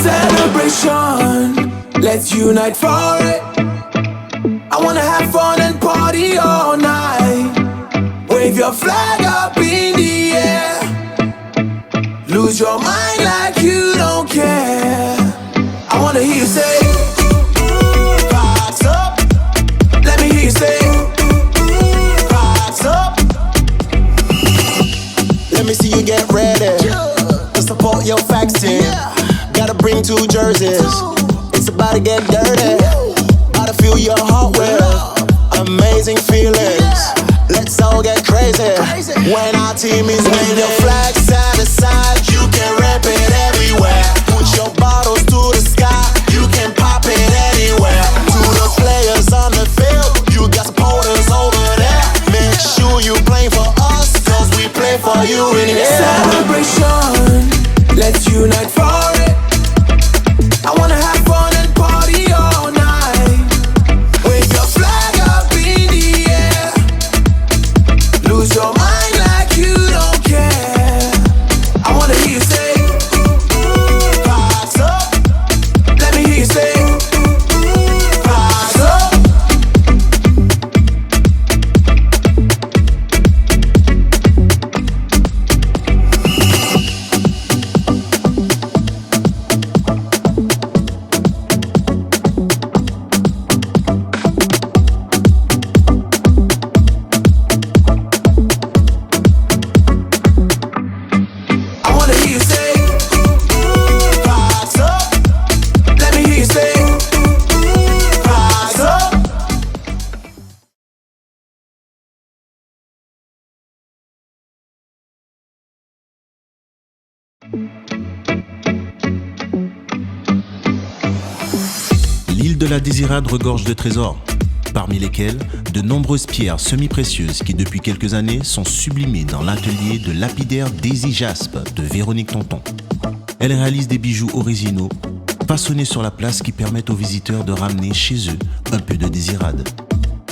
celebration. Let's unite for it. I wanna have fun and party all night. Wave your flag up in the air. Lose your mind like you don't care. I wanna hear you say, "Vibes up." Let me hear you say, "Vibes up." Let me see you get ready to support your faction. Gotta bring 2 jerseys. It's about to get dirty. About to fill your heart with amazing feelings. Let's all get crazy when our team is winning. Your flag side to side, you can rap it everywhere. Put your bottles to the sky, you can pop it anywhere. To the players on the field, you got supporters over there. Make sure you play for us, cause we play for you in here. Celebration, let's unite for it. I wanna have fun and party all night. Wave your flag up in the air. Lose your mind like you don't care. I wanna hear you say, "Vibes up." Let me hear you say, "Vibes up." I wanna hear you say, "Vibes up." Let me hear you say, "Vibes up." L'île de la Désirade regorge de trésors, parmi lesquels de nombreuses pierres semi-précieuses qui depuis quelques années sont sublimées dans l'atelier de lapidaire Daisy Jaspe de Véronique Tonton. Elle réalise des bijoux originaux, façonnés sur la place qui permettent aux visiteurs de ramener chez eux un peu de Désirade.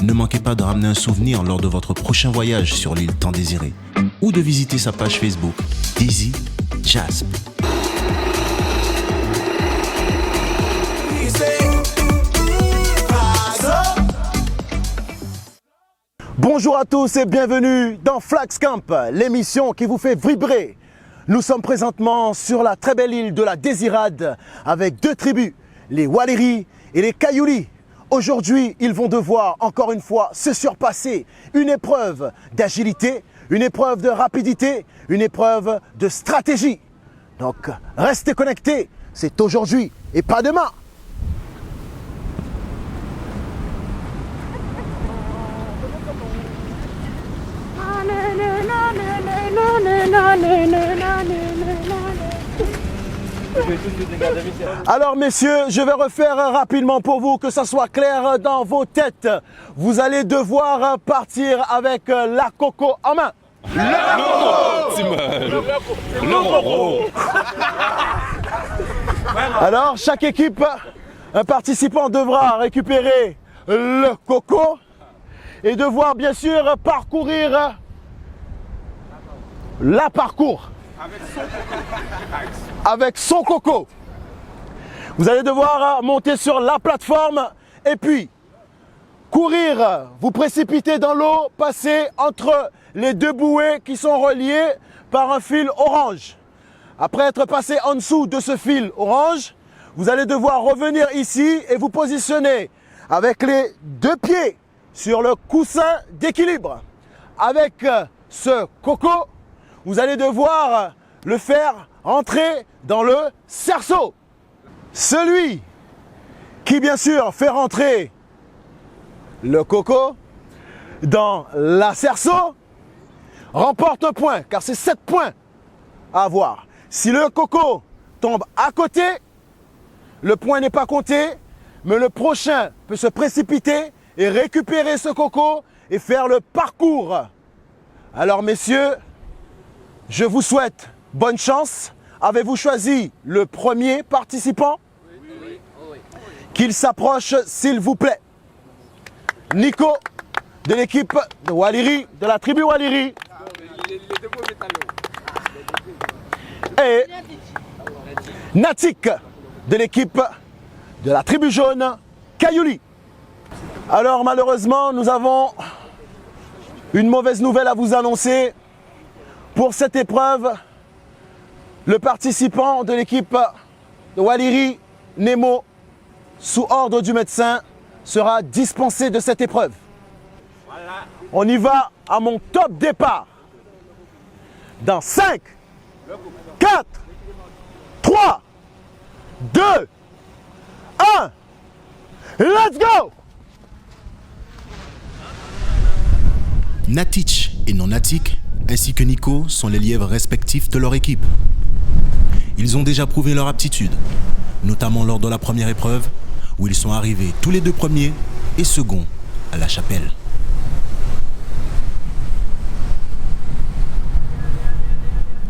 Ne manquez pas de ramener un souvenir lors de votre prochain voyage sur l'île tant désirée ou de visiter sa page Facebook Daisy Jaspe. You say, "Vibes up." Bonjour à tous et bienvenue dans Flax Camp, l'émission qui vous fait vibrer. Nous sommes présentement sur la très belle île de la Désirade avec 2 tribus, les Waleri et les Kayouli. Aujourd'hui, ils vont devoir encore une fois se surpasser. Une épreuve d'agilité, une épreuve de rapidité, une épreuve de stratégie. Donc, restez connectés, c'est aujourd'hui et pas demain. Alors messieurs, je vais refaire rapidement pour vous que ça soit clair dans vos têtes. Vous allez devoir partir avec la coco en main. Alors chaque équipe, un participant devra récupérer le coco et devoir bien sûr parcourir la parcours avec son coco. Vous allez devoir monter sur la plateforme et puis courir, vous précipiter dans l'eau, passer entre les 2 bouées qui sont reliées par un fil orange. Après être passé en dessous de ce fil orange, vous allez devoir revenir ici et vous positionner avec les 2 pieds sur le coussin d'équilibre. Avec ce coco, vous allez devoir le faire entrer dans le cerceau. Celui qui, bien sûr, fait rentrer le coco dans la cerceau remporte un point, car c'est 7 points à avoir. Si le coco tombe à côté, le point n'est pas compté, mais le prochain peut se précipiter et récupérer ce coco et faire le parcours. Alors messieurs, je vous souhaite bonne chance. Avez-vous choisi le premier participant? Oui. Qu'il s'approche s'il vous plaît. Nico, de l'équipe de Waleri, de la tribu Waleri. Et Natik, de l'équipe de la tribu jaune, Kayouli. Alors malheureusement, nous avons une mauvaise nouvelle à vous annoncer. Pour cette épreuve, le participant de l'équipe de Waliri, Nemo, sous ordre du médecin, sera dispensé de cette épreuve. On y va à mon top départ. Dans 5, 4, 3, 2, 1, let's go! Natic et Non-Natic, ainsi que Nico, sont les lièvres respectifs de leur équipe. Ils ont déjà prouvé leur aptitude, notamment lors de la première épreuve, où ils sont arrivés tous les deux premiers et seconds à la chapelle.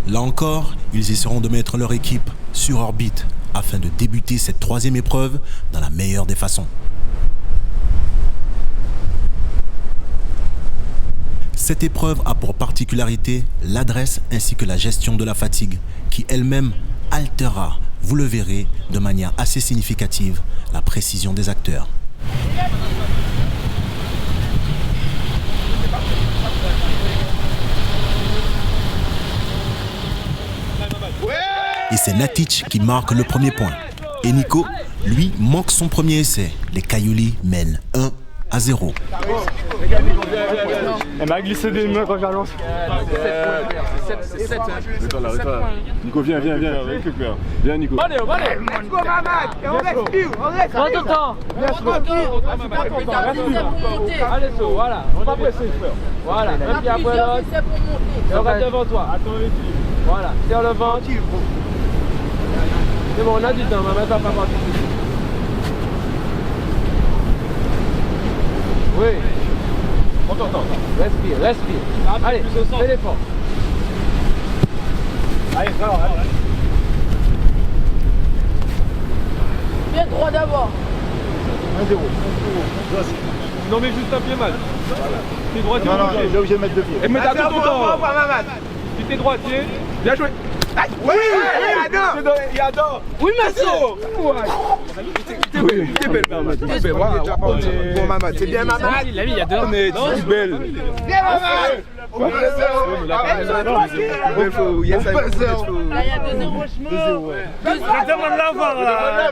Là encore, ils essaieront de mettre leur équipe sur orbite afin de débuter cette troisième épreuve dans la meilleure des façons. Cette épreuve a pour particularité l'adresse ainsi que la gestion de la fatigue qui elle-même altérera, vous le verrez, de manière assez significative, la précision des acteurs. Et c'est Natic qui marque le premier point. Et Nico, lui, manque son premier essai. Les Kayouli mènent 1-0. Elle m'a glissé des mains quand je la lance. C'est 7. Nico, viens, récupère. Viens, Nico. Allez, let's go, Mamad. On respire. Prends ton temps. Allez, voilà. On va presser, frère. Voilà, un pied après l'autre. Et on va devant toi. Voilà, serre le ventre. C'est bon, on a du temps, Mamad va pas partir. Oui. Prends ton temps. Respire. Allez, fais l'effort. Allez, allez. Bien droit d'abord. 1-0. Non, mais juste un pied mal. T'es droitier. Non, j'ai obligé de mettre deux pieds. Et mets à tout ton temps. Si t'es droitier, bien joué. Oui, il adore. Oui, monsieur. T'es belle, Mamad. Bon, Mamad, c'est bien, Mamad. Il a mis, il y a deux. Mais tu es belle. Bien, Mamad. Là, il y a 2-0. 2-0. Demande l'avant, là.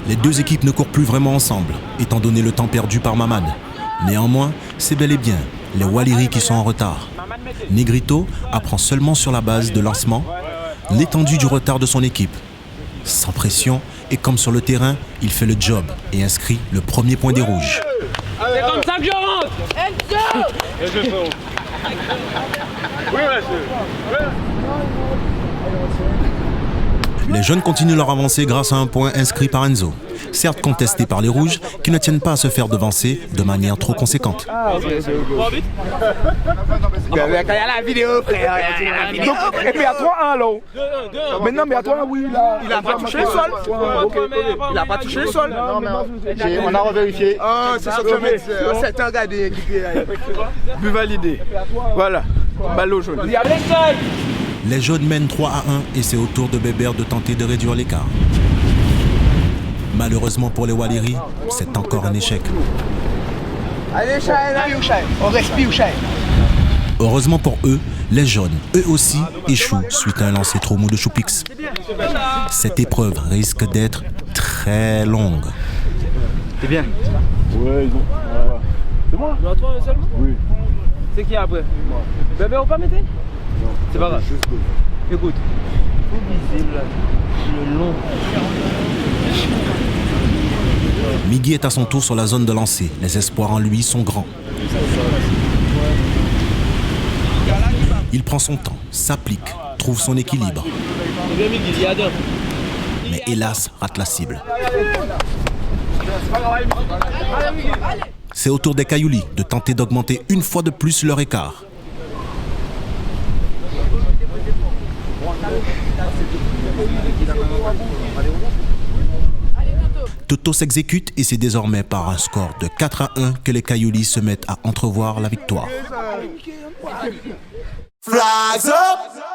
Les deux équipes ne courent plus vraiment ensemble, étant donné le temps perdu par Mamad. Néanmoins, c'est bel et bien les Waliri qui sont en retard. Negrito apprend seulement sur la base de lancement l'étendue du retard de son équipe. Sans pression et comme sur le terrain, il fait le job et inscrit le premier point des Rouges. C'est comme ça que je rentre. Les jeunes continuent leur avancée grâce à un point inscrit par Enzo. Certes contesté par les Rouges, qui ne tiennent pas à se faire devancer de manière trop conséquente. Il y a la vidéo, frère. Et puis à 3-1 là. Maintenant, mais à 3-1, oui, là. Il a pas touché le sol. Il a pas touché le sol. On a revérifié. Ah, c'est ça que je mets. C'est un gars d'équipe. But validé. Voilà. Ballot jaune. Les jaunes mènent 3-1 et c'est au tour de Bébert de tenter de réduire l'écart. Malheureusement pour les Waliri, c'est encore un échec. Allez, Shaheen, on respire, Shaheen. Heureusement pour eux, les jaunes, eux aussi, échouent suite à un lancer trop mou de Choupix. Cette épreuve risque d'être très longue. C'est bien. Ouais, ils ont. C'est moi. Tu vas toi seulement? Oui. C'est qui après? Bébé, on pas mettre? Non. C'est pas grave. Écoute. Le long. Miggy est à son tour sur la zone de lancer. Les espoirs en lui sont grands. Il prend son temps, s'applique, trouve son équilibre. Mais hélas, rate la cible. C'est au tour des Kayouli de tenter d'augmenter une fois de plus leur écart. Toto s'exécute et c'est désormais par un score de 4-1 que les Coyolis se mettent à entrevoir la victoire. Flags up!